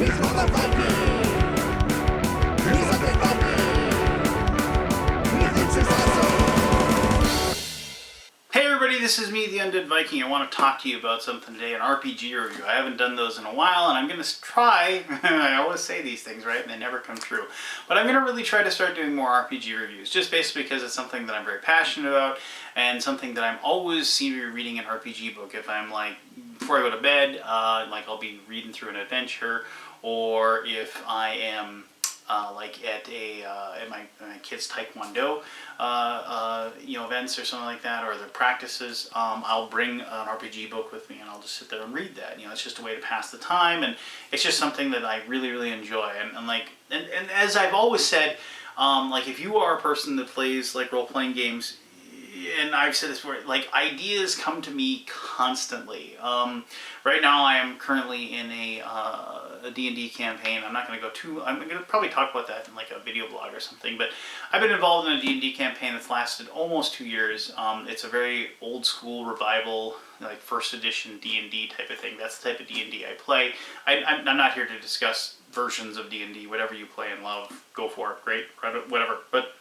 Hey everybody, this is me, the Undead Viking. I want to talk to you about something today, an RPG review. I haven't done those in a while, and I'm going to try, I always say these things, right, and they never come true, but I'm going to really try to start doing more RPG reviews, just basically because it's something that I'm very passionate about, and something that I'm always seem to be reading an RPG book. If I'm like, before I go to bed, like I'll be reading through an adventure, or if I am like at my kids' taekwondo events or something like that, or their practices, I'll bring an RPG book with me and I'll just sit there and read that. You know, it's just a way to pass the time, and it's just something that I really enjoy. And as I've always said, like if you are a person that plays like role-playing games, and I've said this before, like ideas come to me constantly. Right now I am currently in a D&D campaign. I'm not going to go too, I'm going to probably talk about that in like a video blog or something, but I've been involved in a D&D campaign that's lasted almost 2 years. It's a very old school revival, like first edition D&D type of thing. That's the type of D&D I play. I'm not here to discuss versions of D&D. Whatever you play and love, go for it. Great, whatever. But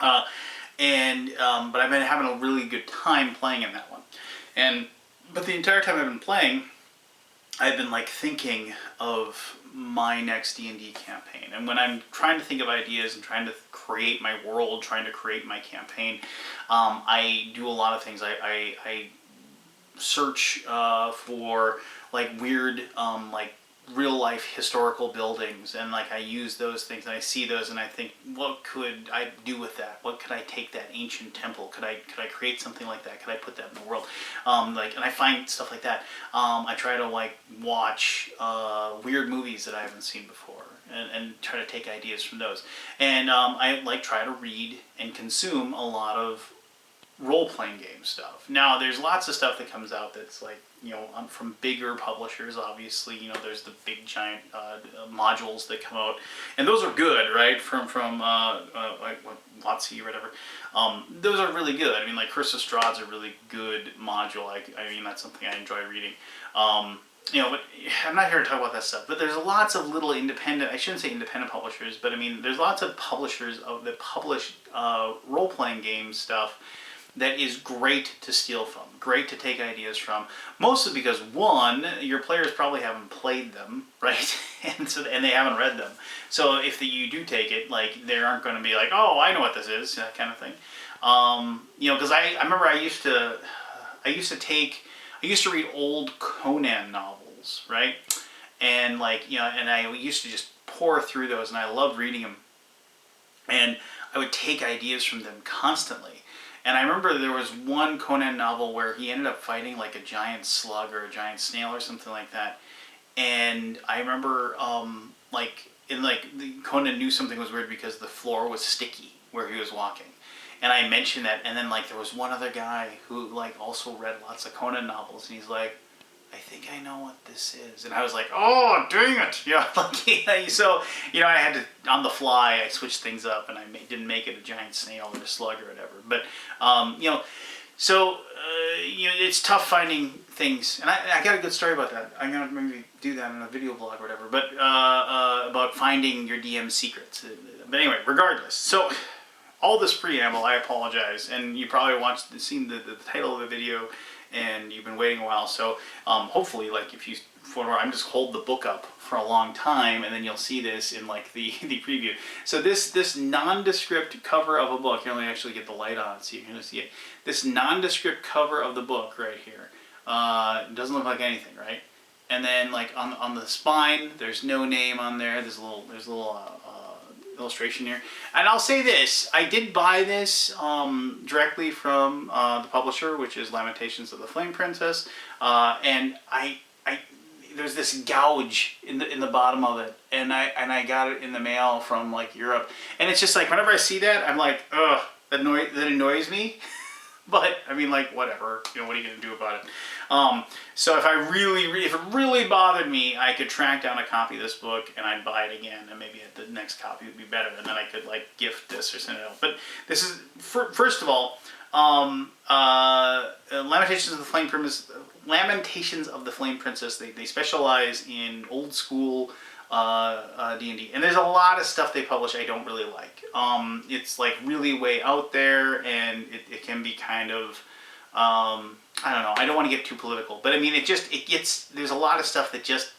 I've been having a really good time playing in that one. But the entire time I've been playing, I've been like thinking of my next D&D campaign. And when I'm trying to think of ideas and trying to create my world, trying to create my campaign, I do a lot of things. I search for like weird like real life historical buildings, and like I use those things and I see those and I think, what could I do with that? What could I take that ancient temple? Could I create something like that? Could I put that in the world? And I find stuff like that. I try to like watch weird movies that I haven't seen before and try to take ideas from those. And I like try to read and consume a lot of role-playing game stuff. Now there's lots of stuff that comes out that's like, you know, from bigger publishers. Obviously, you know, there's the big giant modules that come out, and those are good, right? From like WotC or whatever. Those are really good. I mean, like Curse of Strahd's a really good module. I mean, that's something I enjoy reading. You know, but I'm not here to talk about that stuff. But there's lots of little independent, I shouldn't say independent publishers, but I mean, there's lots of publishers that publish role-playing game stuff that is great to steal from, great to take ideas from, mostly because, one, your players probably haven't played them, right? and they haven't read them. So if you do take it, like, they aren't going to be like, oh, I know what this is, that kind of thing. You know, because I remember I used to read old Conan novels, right? And like, you know, and I used to just pour through those, and I loved reading them. And I would take ideas from them constantly. And I remember there was one Conan novel where he ended up fighting like a giant slug or a giant snail or something like that. And I remember Conan knew something was weird because the floor was sticky where he was walking. And I mentioned that, and then like there was one other guy who like also read lots of Conan novels, and he's like, I think I know what this is. And I was like, oh, dang it. Yeah, like, so, you know, I had to, on the fly, I switched things up, and I didn't make it a giant snail or a slug or whatever. But, you know, so, you know, it's tough finding things. And I got a good story about that. I'm going to maybe do that in a video blog or whatever. But, about finding your DM secrets. But anyway, regardless. So, all this preamble, I apologize. And you probably seen the title of the video, and you've been waiting a while, so hopefully, like, if you, I'm just hold the book up for a long time, and then you'll see this in like the preview. So this nondescript cover of a book, here, let me actually get the light on so you can see it. This nondescript cover of the book right here, doesn't look like anything, right? And then like on the spine, there's no name on there. There's a little illustration here. And I'll say this, I did buy this directly from the publisher, which is Lamentations of the Flame Princess, and there's this gouge in the bottom of it, and I got it in the mail from like Europe, and it's just like whenever I see that, I'm like, ugh, that annoys me. But I mean, like, whatever, you know, what are you gonna do about it? So if it really bothered me, I could track down a copy of this book and I'd buy it again, and maybe the next copy would be better, and then I could like gift this or send it out. But this is, first of all, Lamentations of the Flame Lamentations of the Flame Princess. They specialize in old school D&D, and there's a lot of stuff they publish I don't really like. It's like really way out there, and it can be kind of I don't know. I don't want to get too political, but I mean, it gets, there's a lot of stuff that just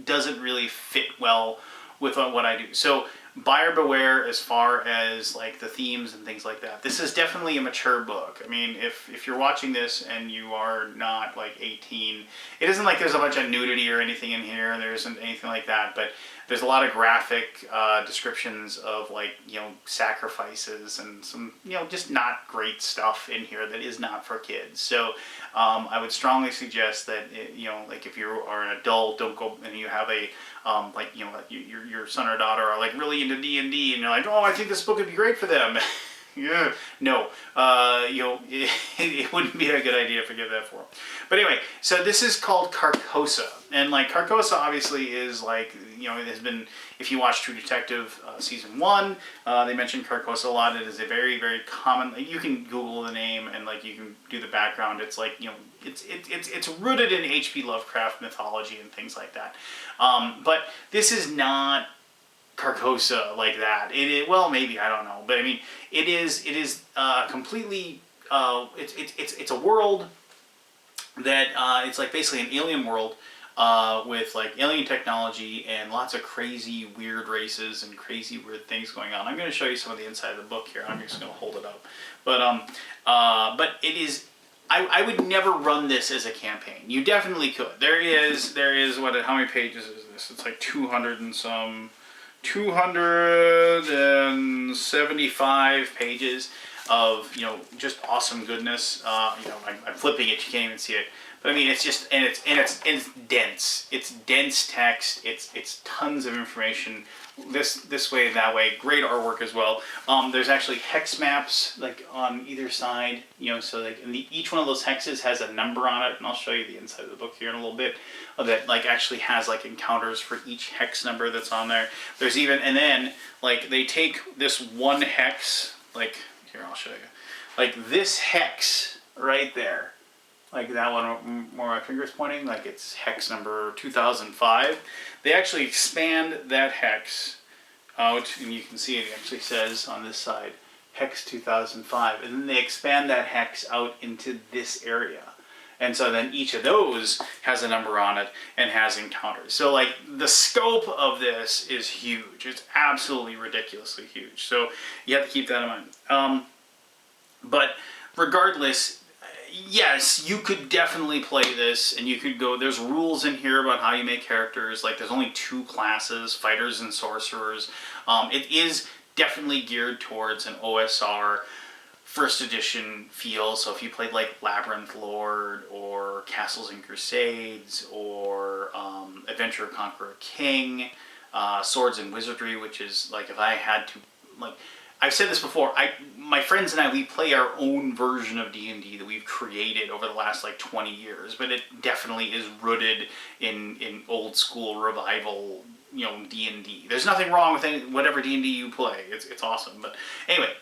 doesn't really fit well with what I do. So buyer beware as far as like the themes and things like that. This is definitely a mature book. I mean, if you're watching this and you are not like 18, it isn't like there's a bunch of nudity or anything in here. There isn't anything like that, but there's a lot of graphic descriptions of like, sacrifices and some, just not great stuff in here that is not for kids. So I would strongly suggest that, like if you are an adult, don't go and you have a, your son or daughter are like really into D&D and you're like, oh, I think this book would be great for them. Yeah, no, it wouldn't be a good idea if I give that for them. But anyway, so this is called Carcosa, and like Carcosa obviously is like, it has been, if you watch True Detective season 1, they mention Carcosa a lot. It is a very, very common, like, you can Google the name and like you can do the background. It's like, it's rooted in H.P. Lovecraft mythology and things like that. But this is not Carcosa like that. Well, maybe, I don't know, but I mean, it is completely. It's a world that it's like basically an alien world with like alien technology and lots of crazy weird races and crazy weird things going on. I'm going to show you some of the inside of the book here. I'm just going to hold it up, but it is. I would never run this as a campaign. You definitely could. There is how many pages is this? It's like 200 and some. 275 pages of just awesome goodness. I'm flipping it, you can't even see it, but I mean it's just and it's dense. It's dense text. It's tons of information. This way, that way. Great artwork as well. There's actually hex maps like on either side. So like each one of those hexes has a number on it, and I'll show you the inside of the book here in a little bit. That like actually has like encounters for each hex number that's on there. There's even, and then like they take this one hex, like here I'll show you, like this hex right there, like that one where my finger's pointing, like it's hex number 2005. They actually expand that hex out, and you can see it actually says on this side hex 2005, and then they expand that hex out into this area. And so then each of those has a number on it and has encounters. So like the scope of this is huge. It's absolutely ridiculously huge. So you have to keep that in mind. But regardless, yes, you could definitely play this, and you could go, there's rules in here about how you make characters. Like there's only 2 classes, fighters and sorcerers. It is definitely geared towards an OSR first edition feel. So if you played like Labyrinth Lord or Castles and Crusades or Adventure of Conqueror King, Swords and Wizardry, which is like if I had to, like I've said this before, my friends and I, we play our own version of D&D that we've created over the last like 20 years, but it definitely is rooted in old school revival, D&D. There's nothing wrong with whatever D&D you play. It's awesome. But anyway,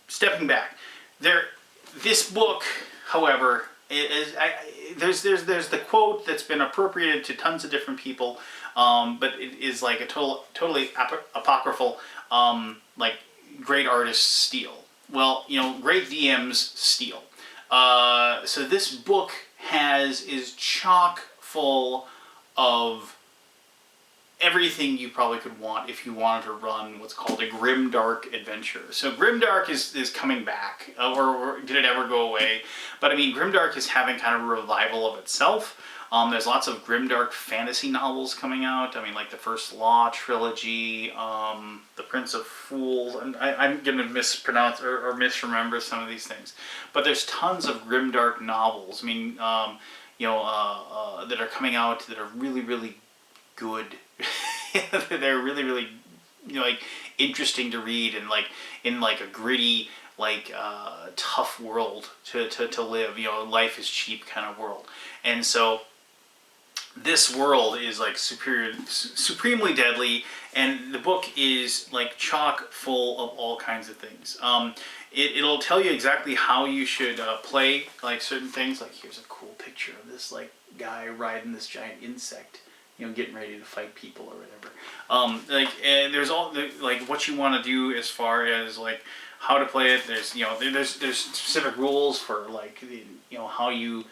stepping back. This book, however, there's the quote that's been appropriated to tons of different people, but it is like a totally apocryphal, like great artists steal. Well, great DMs steal. So this book is chock full of everything you probably could want if you wanted to run what's called a grimdark adventure. So grimdark is coming back, or did it ever go away? But I mean, grimdark is having kind of a revival of itself. There's lots of grimdark fantasy novels coming out. I mean, like the First Law trilogy, The Prince of Fools. I'm going to mispronounce or misremember some of these things. But there's tons of grimdark novels. I mean, that are coming out that are really, really good. They're really, really, like interesting to read, and like in like a gritty, like tough world to live. Life is cheap kind of world. And so this world is like supremely deadly, and the book is like chock full of all kinds of things. it'll tell you exactly how you should play like certain things. Like here's a cool picture of this like guy riding this giant insect, you know, getting ready to fight people or whatever. And there's all like what you want to do as far as like how to play it. There's there's specific rules for like how you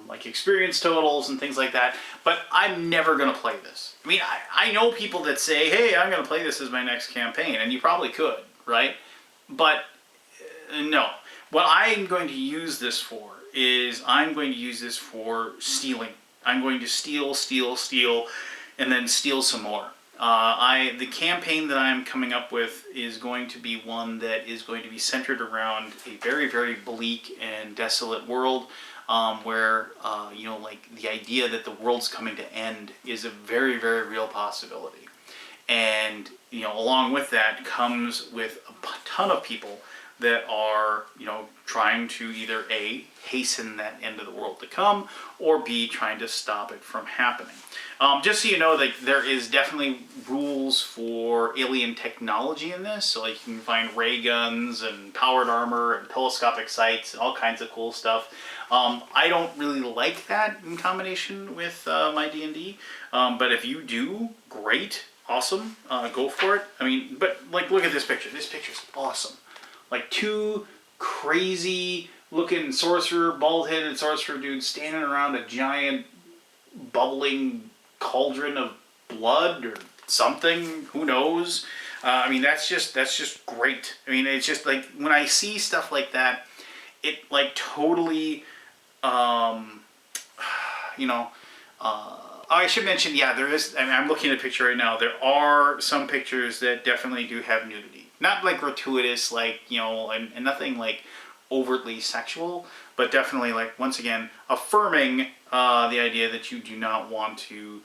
like experience totals and things like that. But I'm never gonna play this. I mean, I know people that say, hey, I'm gonna play this as my next campaign, and you probably could, right? But no. What I'm going to use this for is I'm going to use this for stealing. I'm going to steal, and then steal some more. The campaign that I'm coming up with is going to be one that is going to be centered around a very, very bleak and desolate world, where like the idea that the world's coming to end is a very, very real possibility. And along with that comes with a ton of people that are trying to either A, hasten that end of the world to come, or B, trying to stop it from happening. Just so you know, that there is definitely rules for alien technology in this. So like you can find ray guns and powered armor and telescopic sights and all kinds of cool stuff. I don't really like that in combination with my D&D, but if you do, great, awesome, go for it. I mean, but like look at this picture. This picture's awesome. Like two crazy looking bald-headed sorcerer dudes standing around a giant bubbling cauldron of blood or something. Who knows? I mean, that's just great. I mean, it's just like when I see stuff like that, it like totally, I should mention, yeah, there is. I mean, I'm looking at a picture right now. There are some pictures that definitely do have nudity. Not like gratuitous, like, and nothing like overtly sexual, but definitely like, once again, affirming the idea that you do not want to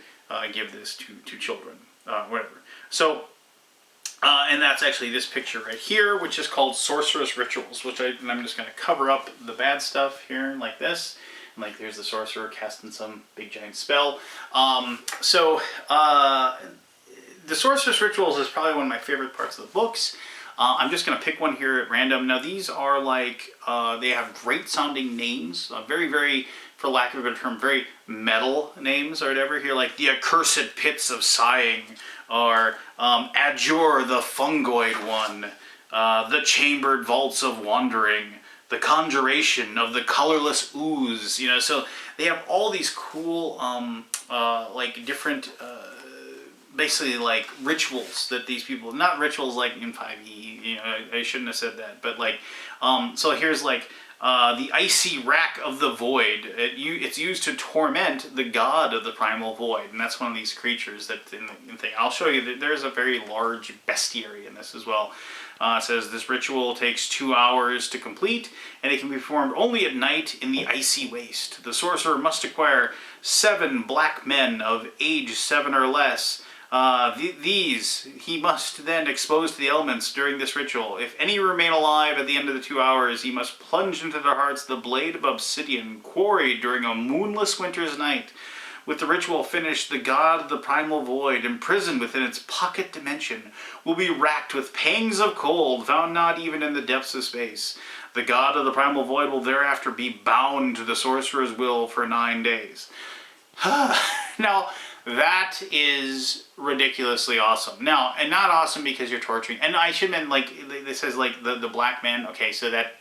give this to children, whatever. So, and that's actually this picture right here, which is called Sorcerous Rituals, which I'm just going to cover up the bad stuff here like this. And like there's the sorcerer casting some big giant spell. The Sorcerous Rituals is probably one of my favorite parts of the books. I'm just going to pick one here at random. Now these are like, they have great sounding names, very, very, for lack of a better term, very metal names or whatever here, like the Accursed Pits of Sighing, or Adjure the Fungoid One, the Chambered Vaults of Wandering, the Conjuration of the Colorless Ooze, so they have all these cool, like different, basically like rituals that these people, not rituals like in 5e, I shouldn't have said that, but like, so here's like the Icy Rack of the Void. It's used to torment the god of the primal void, and that's one of these creatures that in the thing. I'll show you that there's a very large bestiary in this as well. It says this ritual takes 2 hours to complete, and it can be performed only at night in the icy waste. The sorcerer must acquire 7 black men of age 7 or less. These he must then expose to the elements during this ritual. If any remain alive at the end of the 2 hours, he must plunge into their hearts the blade of obsidian quarried during a moonless winter's night. With the ritual finished, the god of the primal void, imprisoned within its pocket dimension, will be racked with pangs of cold, found not even in the depths of space. The god of the primal void will thereafter be bound to the sorcerer's will for 9 days. Now, that is ridiculously awesome. Now, and not awesome because you're torturing. And I should mean, like, this says, like, the black man. Okay, so that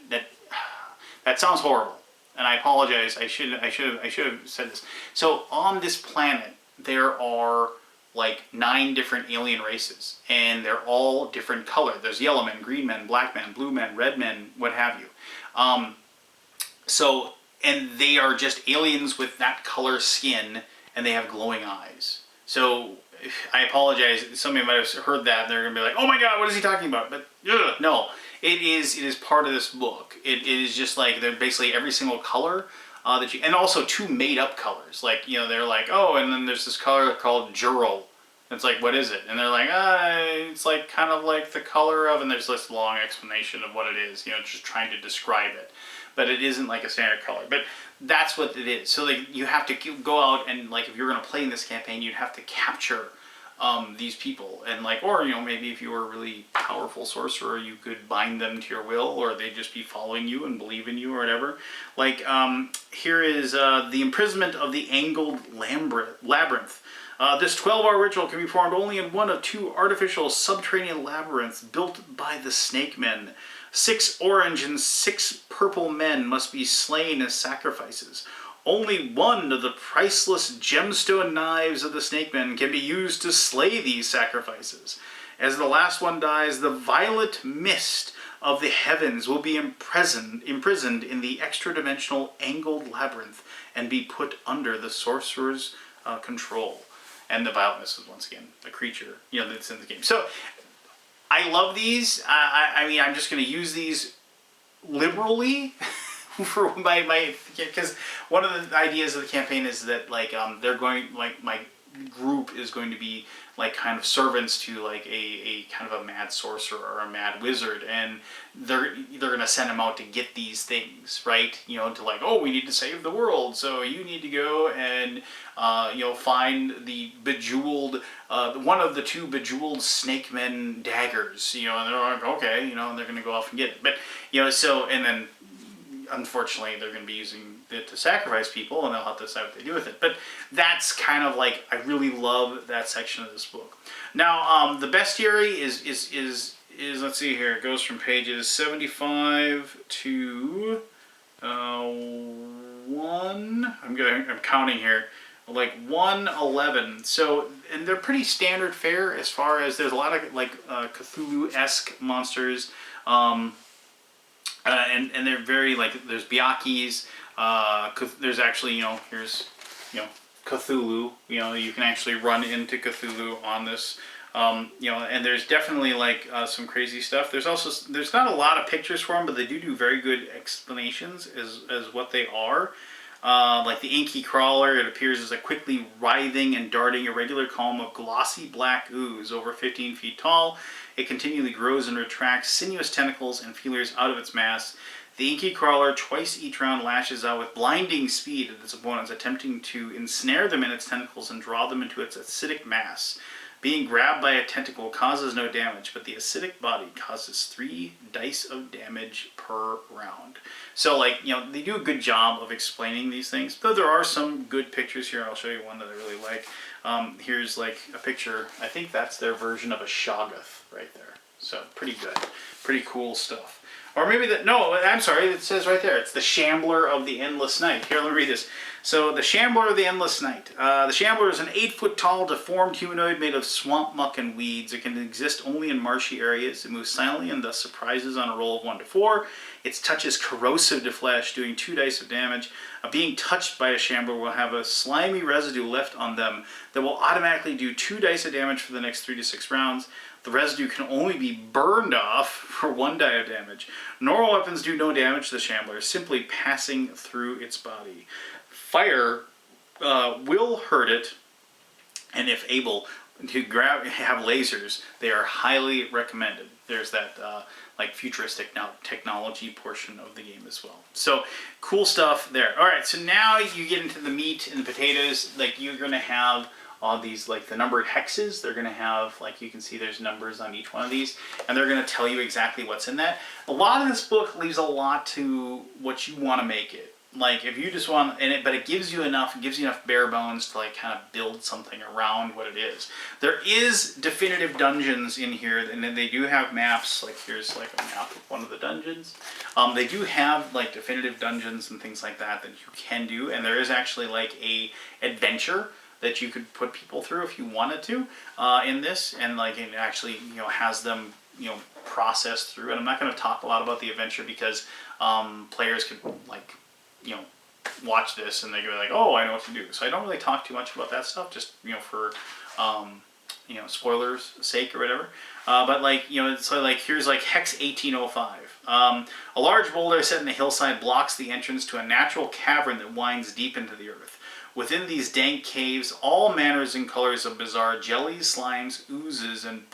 sounds horrible. And I apologize. I should have said this. So on this planet, there are like 9 different alien races, and they're all different color. There's yellow men, green men, black men, blue men, red men, what have you. And they are just aliens with that color skin, and they have glowing eyes. So I apologize. Somebody might have heard that, and they're gonna be like, "Oh my God, what is he talking about?" But no. It is part of this book. It is just like they're basically every single color that you, and also 2 made up colors. Like, they're like, oh, and then there's this color called Jural. It's like, what is it? And they're like, it's like kind of like the color of, and there's this long explanation of what it is. Just trying to describe it, but it isn't like a standard color. But that's what it is. So like you have to go out and like if you're going to play in this campaign, you'd have to capture these people, and like, or maybe if you were a really powerful sorcerer, you could bind them to your will, or they'd just be following you and believe in you or whatever. Like here is the imprisonment of the angled labyrinth. This 12-hour ritual can be performed only in one of 2 artificial subterranean labyrinths built by the Snake Men. 6 orange and 6 purple men must be slain as sacrifices. Only one of the priceless gemstone knives of the Snake Men can be used to slay these sacrifices. As the last one dies, the violet mist of the heavens will be imprisoned in the extra-dimensional angled labyrinth and be put under the sorcerer's control. And the violet mist is, once again, a creature that's in the game. So I love these. I mean, I'm just going to use these liberally for because one of the ideas of the campaign is that like they're going, like, my group is going to be like kind of servants to like a kind of a mad sorcerer or a mad wizard, and they're going to send them out to get these things, right? To like, oh, we need to save the world, so you need to go and find the bejeweled one of the 2 bejeweled snake men daggers, and they're like, okay, and they're going to go off and get it. But so, and then unfortunately they're going to be using it to sacrifice people, and they'll have to decide what they do with it. But that's kind of like, I really love that section of this book. Now the bestiary is let's see here, it goes from pages 75 to 1, I'm counting here, like 111. So, and they're pretty standard fare as far as, there's a lot of like Cthulhu-esque monsters, and they're very, like, there's Byakhis, there's actually, here's, Cthulhu, you can actually run into Cthulhu on this, and there's definitely, like, some crazy stuff. There's not a lot of pictures for them, but they do very good explanations as what they are. Like the inky crawler, it appears as a quickly writhing and darting irregular column of glossy black ooze over 15 feet tall. It continually grows and retracts sinuous tentacles and feelers out of its mass. The inky crawler twice each round lashes out with blinding speed at its opponents, attempting to ensnare them in its tentacles and draw them into its acidic mass. Being grabbed by a tentacle causes no damage, but the acidic body causes 3 dice of damage per round. So, like, they do a good job of explaining these things. Though there are some good pictures here. I'll show you one that I really like. Here's, like, a picture. I think that's their version of a Shoggoth right there. So, pretty good. Pretty cool stuff. Or maybe no, I'm sorry, it says right there, it's the Shambler of the Endless Night. Here, let me read this. So, the Shambler of the Endless Night. The Shambler is an 8-foot-tall, deformed humanoid made of swamp muck and weeds. It can exist only in marshy areas. It moves silently and thus surprises on a roll of 1 to 4. Its touch is corrosive to flesh, doing 2 dice of damage. Being touched by a Shambler will have a slimy residue left on them that will automatically do 2 dice of damage for the next 3 to 6 rounds. The residue can only be burned off for 1 die of damage. Normal weapons do no damage to the Shambler, simply passing through its body. Fire will hurt it, and if able to have lasers, they are highly recommended. There's that like futuristic technology portion of the game as well. So cool stuff there. All right, so now you get into the meat and the potatoes. Like, you're going to have all these, like, the numbered hexes. They're going to have, like, you can see there's numbers on each one of these, and they're going to tell you exactly what's in that. A lot of this book leaves a lot to what you want to make it. Like, if you just want, but it gives you enough bare bones to, like, kind of build something around what it is. There is definitive dungeons in here, and then they do have maps. Like, here's, like, a map of one of the dungeons. They do have, like, definitive dungeons and things like that you can do, and there is actually, like, a adventure that you could put people through if you wanted to in this, and, like, it actually, has them, process through. And I'm not going to talk a lot about the adventure because players could, like, watch this and they go like, oh, I know what to do. So I don't really talk too much about that stuff, just, for, spoilers' sake or whatever. But, like, so, like, here's, like, Hex 1805. A large boulder set in the hillside blocks the entrance to a natural cavern that winds deep into the earth. Within these dank caves, all manners and colors of bizarre jellies, slimes, oozes, and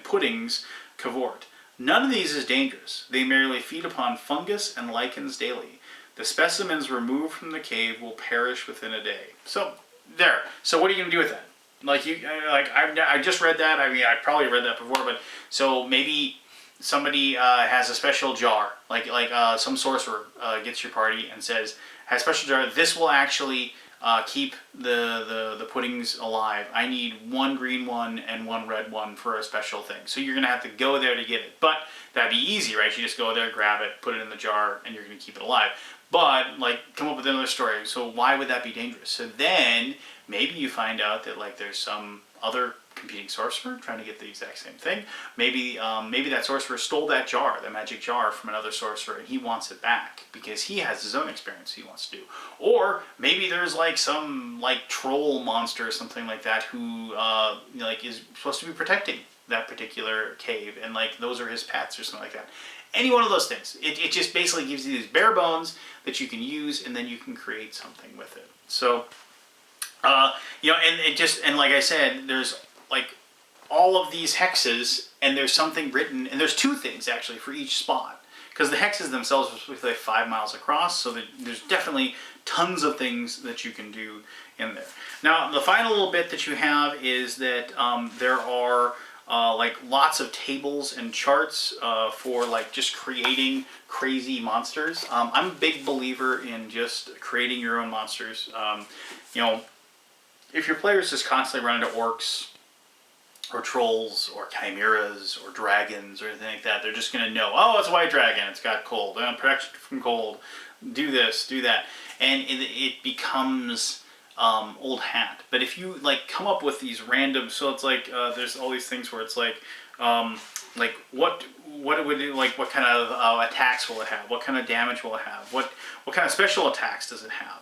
puddings cavort. None of these is dangerous. They merely feed upon fungus and lichens daily. The specimens removed from the cave will perish within a day. So, there. So what are you going to do with that? Like I just read that. I mean, I probably read that before, but so maybe somebody has a special jar, like some sorcerer gets your party and says, has a special jar. This will actually keep the puddings alive. I need one green one and one red one for a special thing. So you're gonna have to go there to get it. But that'd be easy, right? You just go there, grab it, put it in the jar, and you're gonna keep it alive. But like, come up with another story. So why would that be dangerous? So then maybe you find out that like there's some other competing sorcerer trying to get the exact same thing. Maybe that sorcerer stole that jar, that magic jar, from another sorcerer, and he wants it back because he has his own experience he wants to do. Or maybe there's like some like troll monster or something like that who like is supposed to be protecting that particular cave, and like those are his pets or something like that. Any one of those things. It just basically gives you these bare bones that you can use, and then you can create something with it. So, and like I said, there's like all of these hexes, and there's something written, and there's two things actually for each spot, because the hexes themselves are supposed to be like 5 miles across, so there's definitely tons of things that you can do in there. Now, the final little bit that you have is that there are like lots of tables and charts for like just creating crazy monsters. I'm a big believer in just creating your own monsters. If your players just constantly run into orcs or trolls or chimeras or dragons or anything like that, they're just going to know, oh, it's a white dragon, it's got cold, protection from cold, do this, do that, and it becomes old hat. But if you like come up with these random, so it's like there's all these things where it's like what would it, like what kind of attacks will it have, what kind of damage will it have, what kind of special attacks does it have,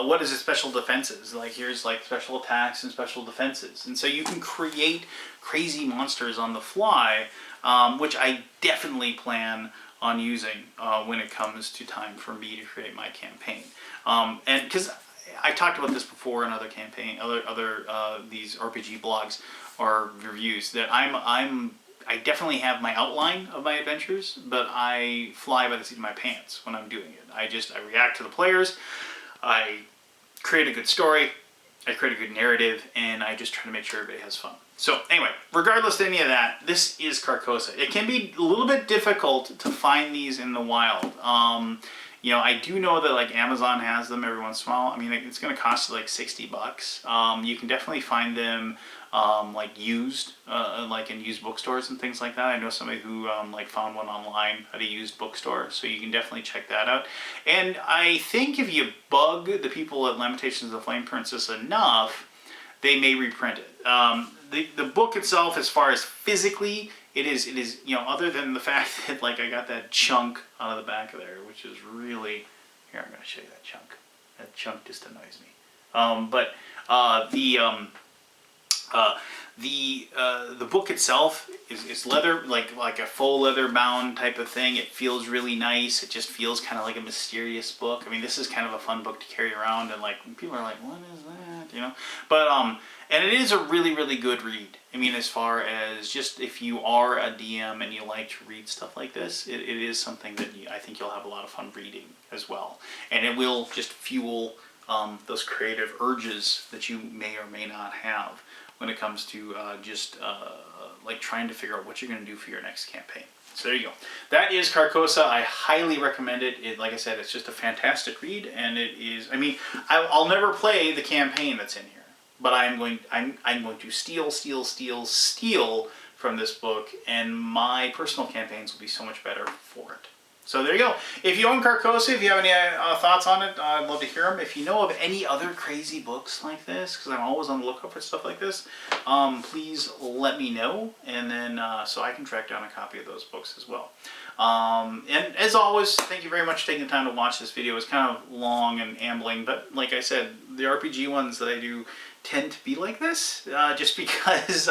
what is its special defenses, like here's like special attacks and special defenses, and so you can create crazy monsters on the fly, which I definitely plan on using when it comes to time for me to create my campaign, and because I talked about this before in other these RPG blogs or reviews, that I definitely have my outline of my adventures, but I fly by the seat of my pants when I'm doing it. I react to the players, I create a good story, I create a good narrative, and I just try to make sure everybody has fun. So anyway, regardless of any of that, this is Carcosa. It can be a little bit difficult to find these in the wild. I do know that like Amazon has them every once in a while. I mean, it's going to cost you like $60. You can definitely find them like used, like in used bookstores and things like that. I know somebody who like found one online at a used bookstore, so you can definitely check that out. And I think if you bug the people at Lamentations of the Flame Princess enough, they may reprint it. The book itself, as far as physically, it is, other than the fact that like I got that chunk out of the back of there, which is really, here, I'm going to show you that chunk. That chunk just annoys me. The book itself is leather, like a faux leather bound type of thing. It feels really nice. It just feels kind of like a mysterious book. I mean, this is kind of a fun book to carry around, and like people are like, what is that? But and it is a really, really good read. I mean, as far as just if you are a DM and you like to read stuff like this, it is something that I think you'll have a lot of fun reading as well. And it will just fuel those creative urges that you may or may not have when it comes to like trying to figure out what you're going to do for your next campaign. So there you go. That is Carcosa. I highly recommend it. Like I said, it's just a fantastic read, and it is. I mean, I'll never play the campaign that's in here, but I'm going to steal from this book, and my personal campaigns will be so much better for it. So there you go. If you own Carcosa, if you have any thoughts on it, I'd love to hear them. If you know of any other crazy books like this, because I'm always on the lookout for stuff like this, please let me know, and then so I can track down a copy of those books as well. And as always, thank you very much for taking the time to watch this video. It's kind of long and ambling, but like I said, the RPG ones that I do tend to be like this, just because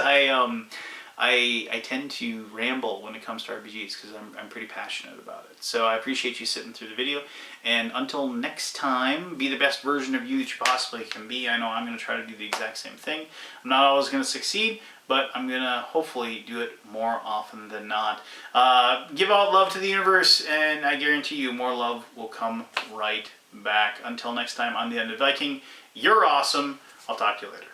I tend to ramble when it comes to RPGs because I'm pretty passionate about it. So I appreciate you sitting through the video. And until next time, be the best version of you that you possibly can be. I know I'm going to try to do the exact same thing. I'm not always going to succeed, but I'm going to hopefully do it more often than not. Give out love to the universe, and I guarantee you more love will come right back. Until next time, I'm the Undead Viking. You're awesome. I'll talk to you later.